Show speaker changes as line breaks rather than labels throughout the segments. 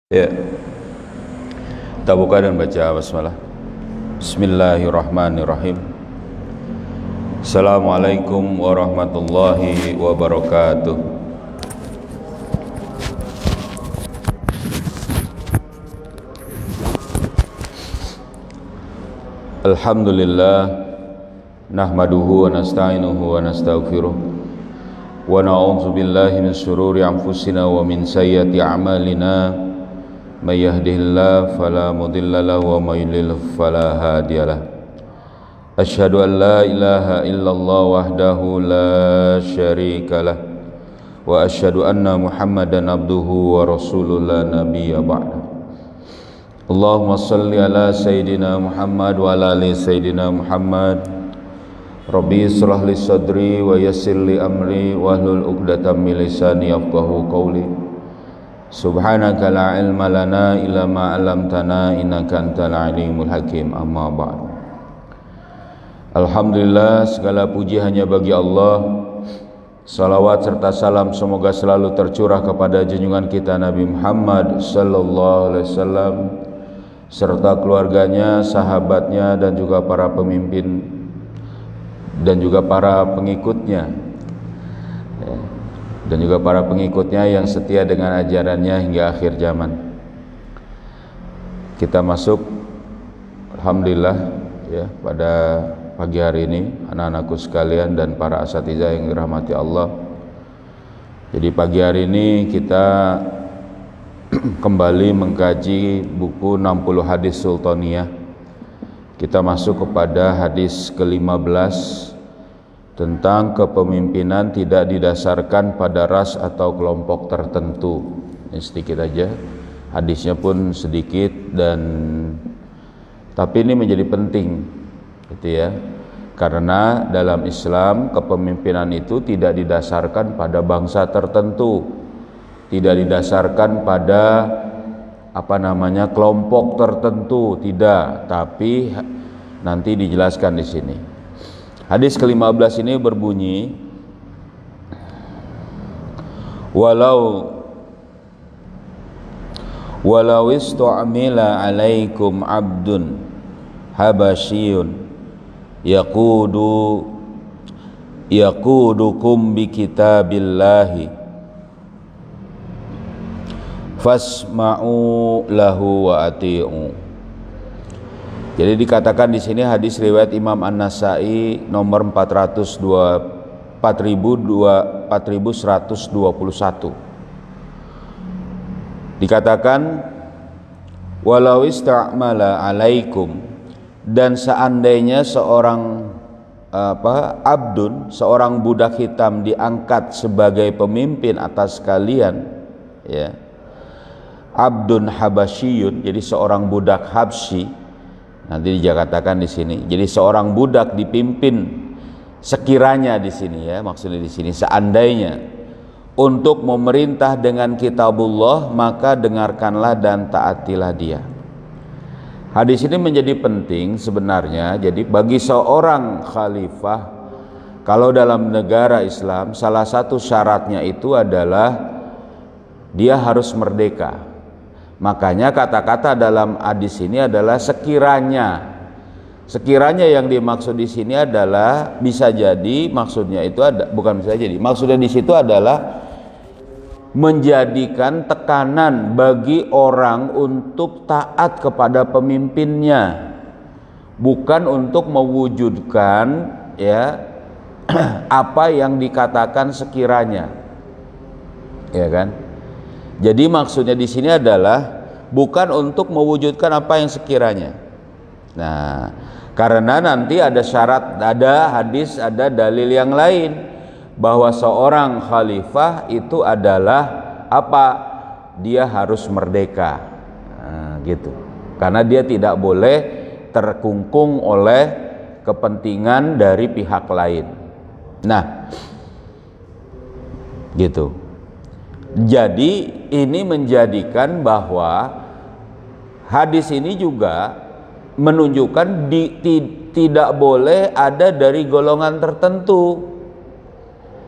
Ya, kita buka dan baca basmalah. Bismillahirrahmanirrahim. Assalamualaikum warahmatullahi wabarakatuh. Alhamdulillah, nahmaduhu wa nasta'inuhu wa nastaghfiruh wa na'udzu billahi min syururi anfusina wa min sayyiati a'malina. May yahdihillahu fala mudilla lahu wa may yudlil fala hadiyalah. Asyhadu an la ilaha illallah wahdahu la syarikalah wa asyhadu anna Muhammadan abduhu wa rasuluhu la nabiyya ba'da. Allahumma shalli ala sayidina Muhammad wa ala ali sayidina Muhammad. Rabbi israh li sadri wa yassir li amri wahlul 'uqdatam min lisani yafqahu qawli. Subhanaka la ilma lana illa ma 'allamtana innaka antal alimul hakim. Amma ba'd. Alhamdulillah, segala puji hanya bagi Allah. Salawat serta salam semoga selalu tercurah kepada junjungan kita Nabi Muhammad sallallahu alaihi wasallam serta keluarganya, sahabatnya dan juga para pemimpin dan juga para pengikutnya. Dan juga para pengikutnya yang setia dengan ajarannya hingga akhir zaman. Kita masuk, alhamdulillah ya, pada pagi hari ini anak-anakku sekalian dan para asatidzah yang dirahmati Allah. Jadi pagi hari ini kita kembali mengkaji buku 60 hadis Sultaniyah. Kita masuk kepada hadis ke-15 tentang kepemimpinan tidak didasarkan pada ras atau kelompok tertentu. Ini sedikit aja, hadisnya pun sedikit tapi ini menjadi penting gitu ya, karena dalam Islam kepemimpinan itu tidak didasarkan pada bangsa tertentu, tidak didasarkan pada kelompok tertentu, tidak, tapi nanti dijelaskan di sini. Hadis ke-15 ini berbunyi, walau istu'mila alaikum abdun habasyiyun yaqudukum bi kitabillahi fasma'u lahu wa ati'u. Jadi dikatakan di sini hadis riwayat Imam An-Nasa'i nomor 4121. Dikatakan walau ista'mala alaikum, dan seandainya seorang abdun, seorang budak hitam diangkat sebagai pemimpin atas kalian, ya. Abdun habasyiyun, jadi seorang budak Habsyi. Nanti dikatakan di sini. Jadi seorang budak dipimpin sekiranya di sini ya, maksudnya di sini seandainya untuk memerintah dengan kitabullah, maka dengarkanlah dan taatilah dia. Hadis ini menjadi penting sebenarnya. Jadi bagi seorang khalifah, kalau dalam negara Islam salah satu syaratnya itu adalah dia harus merdeka. Makanya kata-kata dalam hadis ini adalah sekiranya. Sekiranya yang dimaksud di sini adalah bisa jadi maksudnya itu bukan bisa jadi. Maksudnya di situ adalah menjadikan tekanan bagi orang untuk taat kepada pemimpinnya, bukan untuk mewujudkan ya apa yang dikatakan sekiranya. Ya kan? Jadi maksudnya di sini adalah bukan untuk mewujudkan apa yang sekiranya. Nah, karena nanti ada syarat, ada hadis, ada dalil yang lain bahwa seorang khalifah itu adalah apa? Dia harus merdeka. Nah, gitu. Karena dia tidak boleh terkungkung oleh kepentingan dari pihak lain. Nah, gitu. Jadi ini menjadikan bahwa hadis ini juga menunjukkan tidak boleh ada dari golongan tertentu.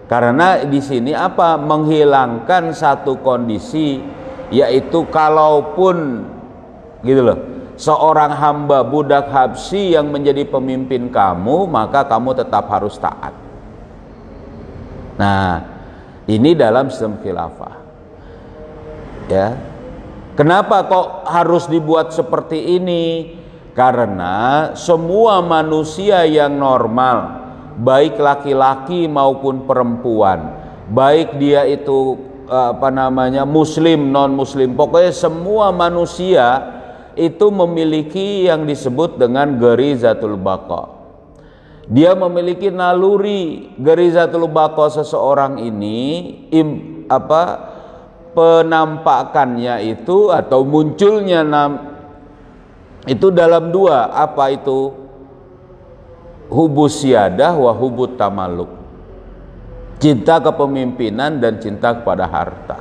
Karena di sini apa? Menghilangkan satu kondisi yaitu kalaupun gitu loh, seorang hamba budak Habsyi yang menjadi pemimpin kamu, maka kamu tetap harus taat. Nah, ini dalam sistem khilafah. Ya. Kenapa kok harus dibuat seperti ini? Karena semua manusia yang normal, baik laki-laki maupun perempuan, baik dia itu muslim, non muslim, pokoknya semua manusia itu memiliki yang disebut dengan garizatul baqa. Dia memiliki naluri garizatul baqa seseorang ini, penampakannya itu atau munculnya itu dalam dua, apa itu? Hubus siyadah wa hubut tamaluk. Cinta kepemimpinan dan cinta kepada harta.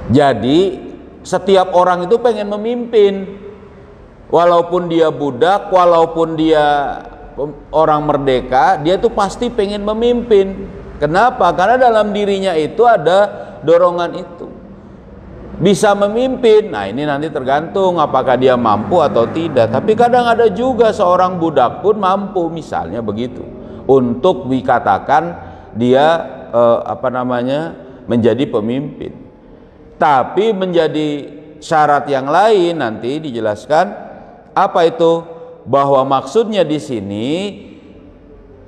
Jadi setiap orang itu pengen memimpin, walaupun dia budak, walaupun dia orang merdeka, dia tuh pasti pengen memimpin. Kenapa? Karena dalam dirinya itu ada dorongan itu, bisa memimpin. Nah, ini nanti tergantung apakah dia mampu atau tidak. Tapi kadang ada juga seorang budak pun mampu, misalnya begitu, untuk dikatakan dia menjadi pemimpin. Tapi menjadi syarat yang lain nanti dijelaskan apa itu, bahwa maksudnya di sini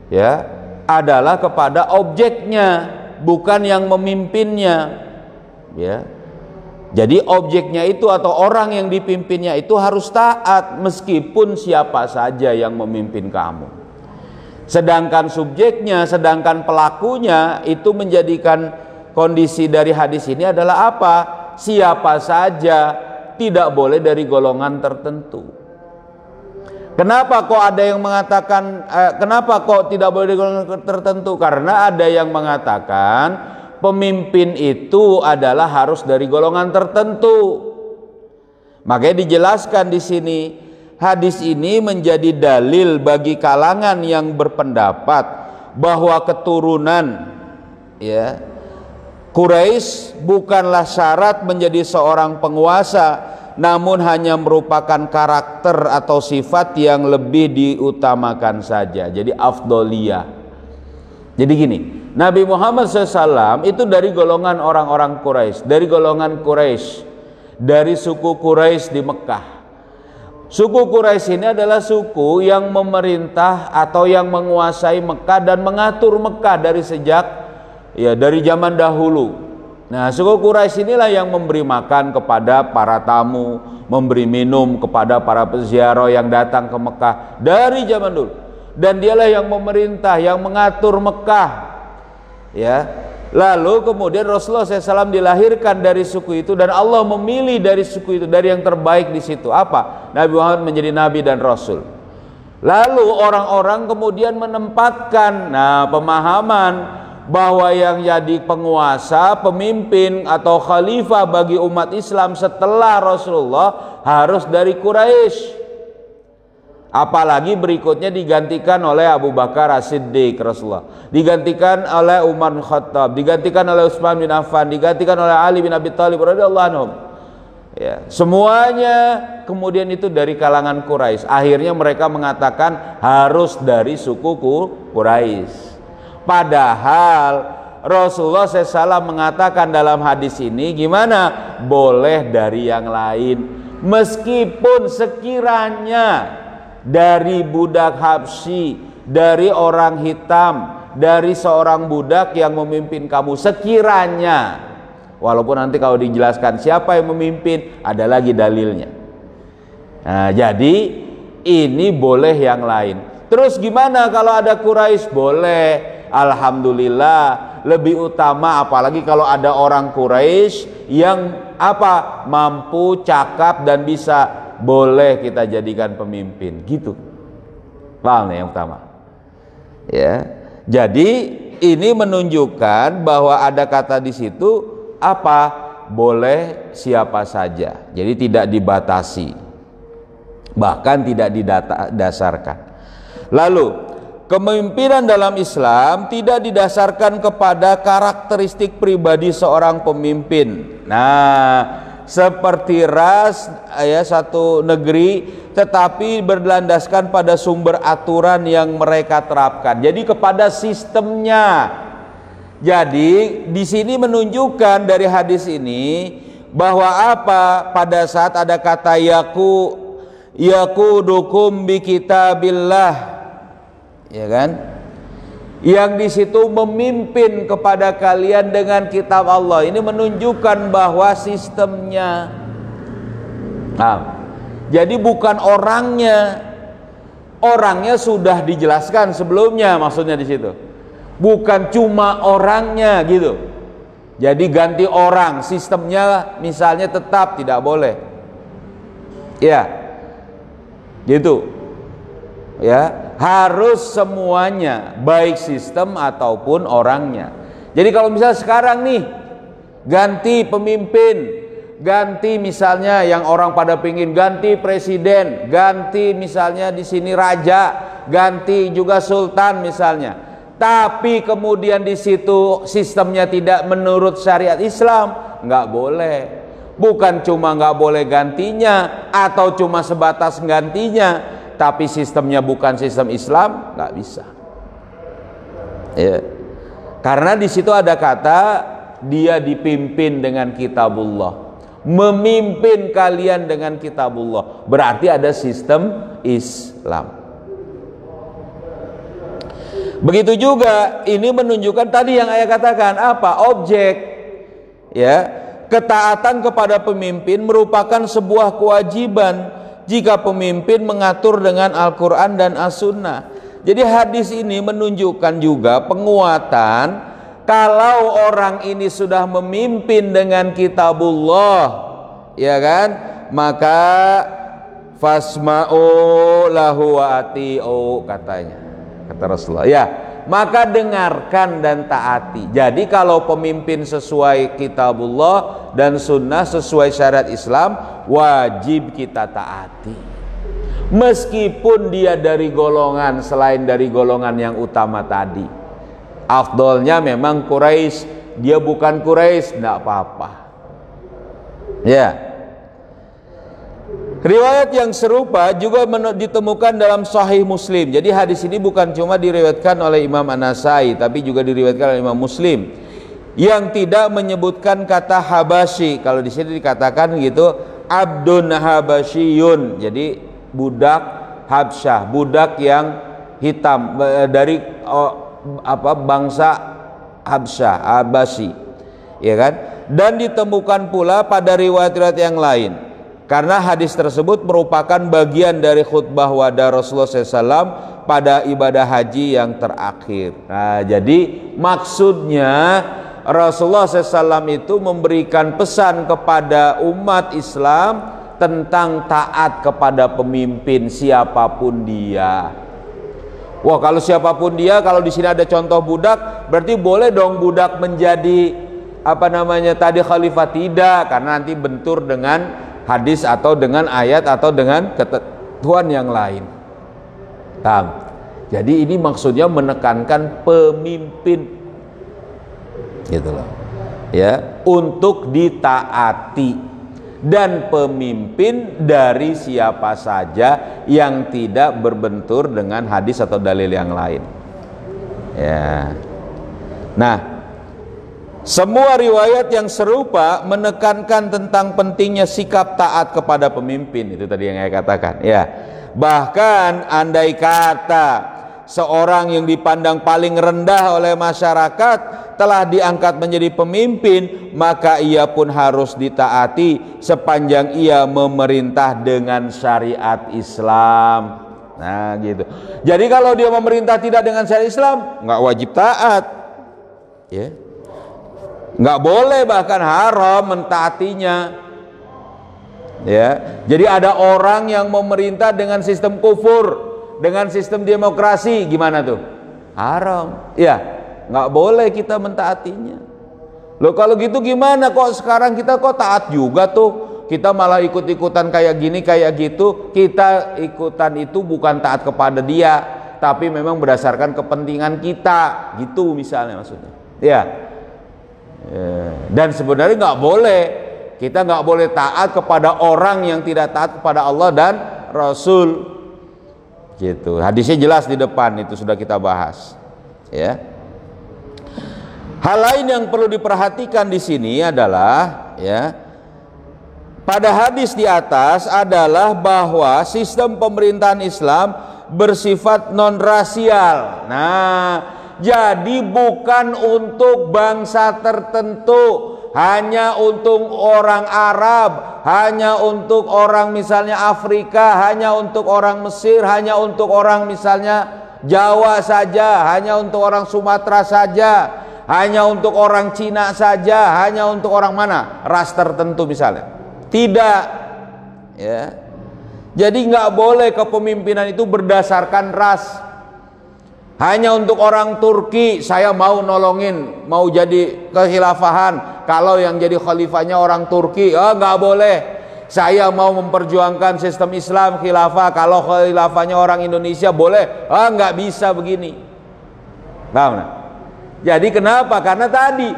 ya adalah kepada objeknya, bukan yang memimpinnya. Ya. Jadi objeknya itu atau orang yang dipimpinnya itu harus taat meskipun siapa saja yang memimpin kamu. Sedangkan subjeknya, sedangkan pelakunya itu menjadikan kondisi dari hadis ini adalah apa? Siapa saja, tidak boleh dari golongan tertentu. Kenapa kok ada yang mengatakan kenapa kok tidak boleh dari golongan tertentu? Karena ada yang mengatakan pemimpin itu adalah harus dari golongan tertentu. Makanya dijelaskan di sini, hadis ini menjadi dalil bagi kalangan yang berpendapat bahwa keturunan ya Quraisy bukanlah syarat menjadi seorang penguasa, namun hanya merupakan karakter atau sifat yang lebih diutamakan saja. Jadi afdoliyah. Jadi gini, Nabi Muhammad SAW itu dari golongan orang-orang Quraisy, dari golongan Quraisy, dari suku Quraisy di Mekah. Suku Quraisy ini adalah suku yang memerintah atau yang menguasai Mekah dan mengatur Mekah dari dari zaman dahulu. Nah, suku Quraisy inilah yang memberi makan kepada para tamu, memberi minum kepada para peziarah yang datang ke Mekah dari zaman dulu. Dan dialah yang memerintah, yang mengatur Mekah. Ya. Lalu kemudian Rasulullah SAW dilahirkan dari suku itu dan Allah memilih dari suku itu, dari yang terbaik di situ. Apa? Nabi Muhammad menjadi nabi dan rasul. Lalu orang-orang kemudian menempatkan pemahaman bahwa yang jadi penguasa, pemimpin atau khalifah bagi umat Islam setelah Rasulullah harus dari Quraisy. Apalagi berikutnya digantikan oleh Abu Bakar As-Siddiq Rasulullah, digantikan oleh Umar bin Khattab, digantikan oleh Utsman bin Affan, digantikan oleh Ali bin Abi Thalib radhiyallahu anhum. Ya, semuanya kemudian itu dari kalangan Quraisy. Akhirnya mereka mengatakan harus dari suku Quraisy. Padahal Rasulullah SAW mengatakan dalam hadis ini gimana? Boleh dari yang lain, meskipun sekiranya dari budak Habsyi, dari orang hitam, dari seorang budak yang memimpin kamu, sekiranya, walaupun nanti kalau dijelaskan siapa yang memimpin ada lagi dalilnya. Nah, jadi ini boleh yang lain. Terus gimana kalau ada Quraisy? Boleh, alhamdulillah, lebih utama apalagi kalau ada orang Quraisy yang mampu, cakap dan bisa, boleh kita jadikan pemimpin gitu. Paham nih yang pertama? Ya. Jadi ini menunjukkan bahwa ada kata di situ boleh siapa saja. Jadi tidak dibatasi. Bahkan tidak didasarkan. Lalu kepemimpinan dalam Islam tidak didasarkan kepada karakteristik pribadi seorang pemimpin. Nah, seperti ras ya satu negeri, tetapi berlandaskan pada sumber aturan yang mereka terapkan. Jadi kepada sistemnya. Jadi di sini menunjukkan dari hadis ini bahwa apa, pada saat ada kata yaqudukum bi kitabillah, ya kan, yang di situ memimpin kepada kalian dengan kitab Allah, ini menunjukkan bahwa sistemnya. Nah, jadi bukan orangnya, orangnya sudah dijelaskan sebelumnya, maksudnya di situ bukan cuma orangnya gitu. Jadi ganti orang, sistemnya misalnya tetap tidak boleh, ya gitu ya, harus semuanya, baik sistem ataupun orangnya. Jadi kalau misalnya sekarang nih ganti pemimpin, ganti misalnya yang orang pada pingin ganti presiden, ganti misalnya di sini raja, ganti juga sultan misalnya, tapi kemudian di situ sistemnya tidak menurut syariat Islam, nggak boleh. Bukan cuma nggak boleh gantinya atau cuma sebatas gantinya, tapi sistemnya bukan sistem Islam, nggak bisa. Ya. Karena di situ ada kata dia dipimpin dengan kitabullah, memimpin kalian dengan kitabullah, berarti ada sistem Islam. Begitu juga ini menunjukkan tadi yang ayah katakan, apa? Objek, ya, ketaatan kepada pemimpin merupakan sebuah kewajiban jika pemimpin mengatur dengan Al-Quran dan As-Sunnah. Jadi hadis ini menunjukkan juga penguatan kalau orang ini sudah memimpin dengan kitabullah, ya kan, maka fasma'u lahu wa ati'u, katanya, kata Rasulullah, ya, maka dengarkan dan taati. Jadi kalau pemimpin sesuai kitabullah dan sunnah, sesuai syariat Islam, wajib kita taati, meskipun dia dari golongan selain dari golongan yang utama tadi. Afdolnya memang Quraisy, dia bukan Quraisy, tidak apa-apa, ya. Riwayat yang serupa juga ditemukan dalam Sahih Muslim. Jadi hadis ini bukan cuma diriwayatkan oleh Imam An-Nasai, tapi juga diriwayatkan oleh Imam Muslim, yang tidak menyebutkan kata Habasyi. Kalau di sini dikatakan gitu, abdun habasyiyun, jadi budak Habsyah, budak yang hitam dari bangsa Habsyah, Habasyi, ya kan? Dan ditemukan pula pada riwayat-riwayat yang lain. Karena hadis tersebut merupakan bagian dari khutbah wada Rasulullah SAW pada ibadah haji yang terakhir. Nah, jadi maksudnya Rasulullah SAW itu memberikan pesan kepada umat Islam tentang taat kepada pemimpin siapapun dia. Wah, kalau siapapun dia, kalau di sini ada contoh budak, berarti boleh dong budak menjadi tadi khalifah? Tidak, karena nanti bentur dengan hadis atau dengan ayat atau dengan ketentuan yang lain. Jadi ini maksudnya menekankan pemimpin, gitu loh, ya, untuk ditaati, dan pemimpin dari siapa saja yang tidak berbentur dengan hadis atau dalil yang lain, ya. Nah, semua riwayat yang serupa menekankan tentang pentingnya sikap taat kepada pemimpin. Itu tadi yang saya katakan, ya. Bahkan andai kata seorang yang dipandang paling rendah oleh masyarakat telah diangkat menjadi pemimpin, maka ia pun harus ditaati sepanjang ia memerintah dengan syariat Islam. Nah, gitu. Jadi kalau dia memerintah tidak dengan syariat Islam, nggak wajib taat, ya. Nggak boleh, bahkan haram mentaatinya, ya. Jadi ada orang yang memerintah dengan sistem kufur, dengan sistem demokrasi, gimana tuh? Haram, ya. Nggak boleh kita mentaatinya. Loh, kalau gitu gimana kok sekarang kita kok taat juga tuh? Kita malah ikut-ikutan kayak gini kayak gitu. Kita ikutan itu bukan taat kepada dia, tapi memang berdasarkan kepentingan kita, gitu misalnya maksudnya. Ya. Dan sebenarnya kita nggak boleh taat kepada orang yang tidak taat kepada Allah dan Rasul. Gitu. Hadisnya jelas di depan, itu sudah kita bahas. Ya. Hal lain yang perlu diperhatikan di sini adalah, ya, pada hadis di atas adalah bahwa sistem pemerintahan Islam bersifat non-rasial. Nah, jadi bukan untuk bangsa tertentu, hanya untuk orang Arab, hanya untuk orang misalnya Afrika, hanya untuk orang Mesir, hanya untuk orang misalnya Jawa saja, hanya untuk orang Sumatera saja, hanya untuk orang Cina saja, hanya untuk orang mana? Ras tertentu misalnya. Tidak, ya. Jadi nggak boleh kepemimpinan itu berdasarkan ras. Hanya untuk orang Turki saya mau nolongin, mau jadi kekhilafahan. Kalau yang jadi khalifahnya orang Turki, nggak boleh. Saya mau memperjuangkan sistem Islam khilafah, kalau khilafahnya orang Indonesia boleh. Nggak bisa begini. Paham? Jadi kenapa? Karena tadi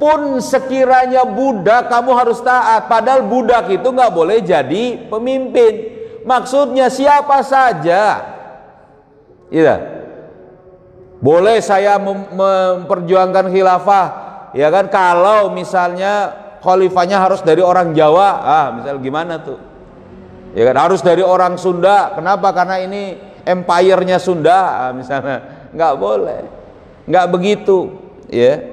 pun sekiranya budak kamu harus taat, padahal budak itu nggak boleh jadi pemimpin. Maksudnya siapa saja, iya. Boleh saya memperjuangkan khilafah, ya kan? Kalau misalnya khalifahnya harus dari orang Jawa, misal gimana tuh? Ya kan? Harus dari orang Sunda. Kenapa? Karena ini empire-nya Sunda, misalnya. Nggak boleh. Nggak begitu, ya.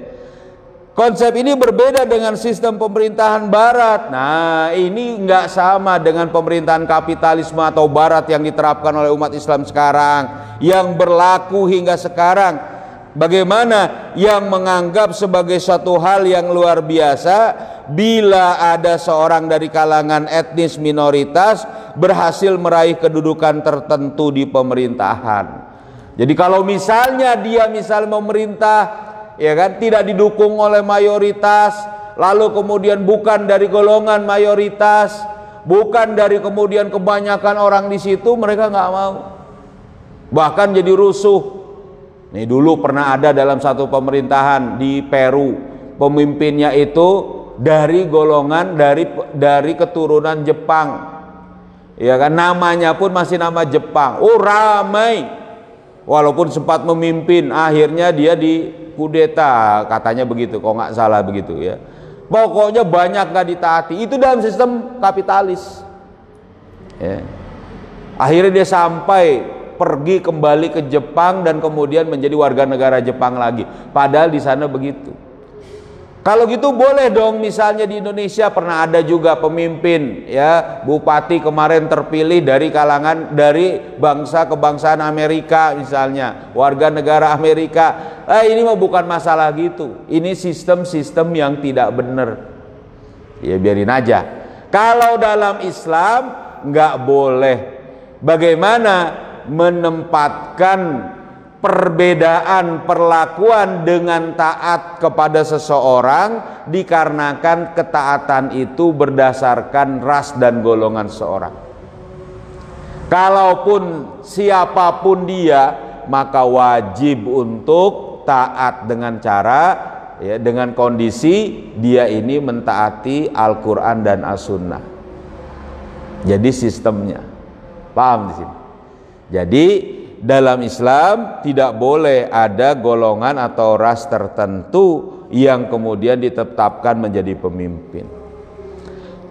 Konsep ini berbeda dengan sistem pemerintahan Barat. Nah, ini nggak sama dengan pemerintahan kapitalisme atau Barat yang diterapkan oleh umat Islam sekarang, yang berlaku hingga sekarang. Bagaimana yang menganggap sebagai suatu hal yang luar biasa bila ada seorang dari kalangan etnis minoritas berhasil meraih kedudukan tertentu di pemerintahan. Jadi kalau misalnya dia memerintah, ya kan, tidak didukung oleh mayoritas, lalu kemudian bukan dari golongan mayoritas, bukan dari kemudian kebanyakan orang di situ, mereka nggak mau, bahkan jadi rusuh. Nih dulu pernah ada dalam satu pemerintahan di Peru, pemimpinnya itu dari golongan dari keturunan Jepang, ya kan, namanya pun masih nama Jepang. Ramai, walaupun sempat memimpin, akhirnya dia di kudeta, katanya begitu, kok nggak salah begitu, ya. Pokoknya banyak nggak ditaati. Itu dalam sistem kapitalis, ya. Akhirnya dia sampai pergi kembali ke Jepang dan kemudian menjadi warga negara Jepang lagi, padahal di sana begitu. Kalau gitu boleh dong, misalnya di Indonesia pernah ada juga pemimpin, ya, bupati kemarin terpilih dari kalangan dari bangsa kebangsaan Amerika misalnya, warga negara Amerika. Ini mah bukan masalah gitu. Ini sistem-sistem yang tidak benar. Ya biarin aja. Kalau dalam Islam nggak boleh. Bagaimana menempatkan perbedaan perlakuan dengan taat kepada seseorang dikarenakan ketaatan itu berdasarkan ras dan golongan seseorang. Kalaupun siapapun dia, maka wajib untuk taat dengan cara, ya, dengan kondisi dia ini mentaati Al-Quran dan As-Sunnah. Jadi sistemnya, paham di sini? Jadi dalam Islam tidak boleh ada golongan atau ras tertentu yang kemudian ditetapkan menjadi pemimpin.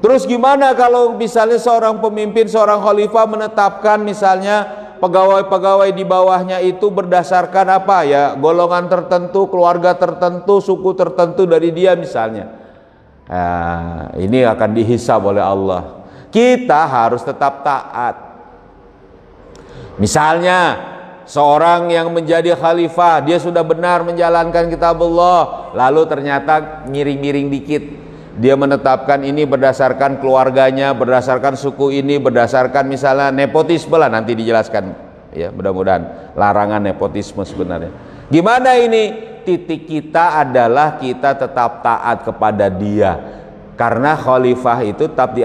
Terus gimana kalau misalnya seorang pemimpin, seorang khalifah menetapkan misalnya pegawai-pegawai di bawahnya itu berdasarkan apa, ya, golongan tertentu, keluarga tertentu, suku tertentu dari dia misalnya. Nah, ini akan dihisab oleh Allah. Kita harus tetap taat. Misalnya seorang yang menjadi khalifah, dia sudah benar menjalankan kitabullah, lalu ternyata miring-miring dikit, dia menetapkan ini berdasarkan keluarganya, berdasarkan suku ini, berdasarkan misalnya nepotisme lah, nanti dijelaskan, ya, mudah-mudahan larangan nepotisme sebenarnya. Gimana ini? Titik kita adalah kita tetap taat kepada dia, karena khalifah itu tetap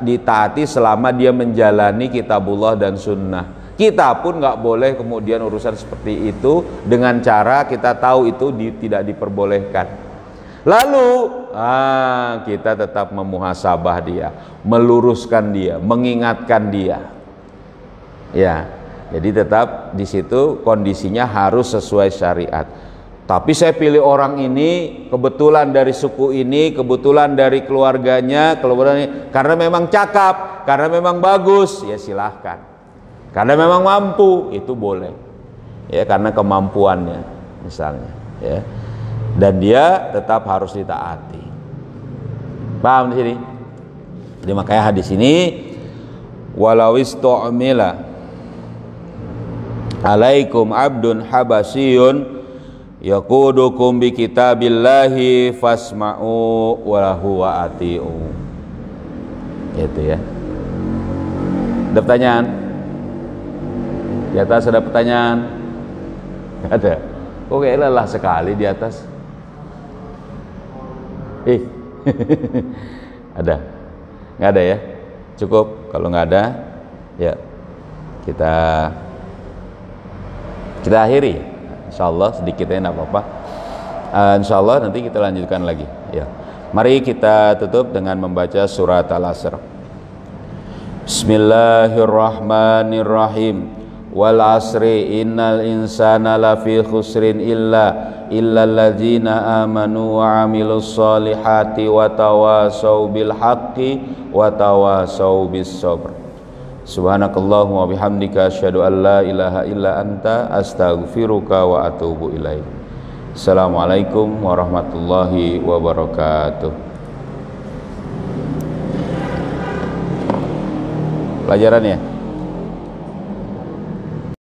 ditaati selama dia menjalani kitabullah dan sunnah. Kita pun nggak boleh kemudian urusan seperti itu dengan cara kita tahu itu tidak diperbolehkan. Lalu kita tetap memuhasabah dia, meluruskan dia, mengingatkan dia. Ya, jadi tetap di situ kondisinya harus sesuai syariat. Tapi saya pilih orang ini kebetulan dari suku ini, kebetulan dari keluarganya, karena memang cakap, karena memang bagus, ya silahkan. Karena memang mampu, itu boleh. Ya, karena kemampuannya misalnya, ya. Dan dia tetap harus ditaati. Paham di sini? Jadi makanya hadis ini walau istu'mila alaikum abdun habasyun yaqudukum bi kitabillahi fasma'u walahu wa ati'u. Gitu ya. Ada pertanyaan? Di atas ada pertanyaan? Ada. Oke, lelah sekali di atas. Ada? Nggak ada ya? Cukup. Kalau nggak ada, ya kita akhiri. Insyaallah sedikitnya nggak apa-apa. Insyaallah nanti kita lanjutkan lagi. Ya. Mari kita tutup dengan membaca surat Al-Asr. Bismillahirrahmanirrahim. Wal asri innal insana lafi khusrin illa alladzina amanu wa amilus solihati wa tawasau bil haqqi wa tawasau bis sabr. Subhanakallahumma wa bihamdika asyhadu an la ilaha illa anta astaghfiruka wa atubu ilaik. Assalamualaikum warahmatullahi wabarakatuh. Pelajarannya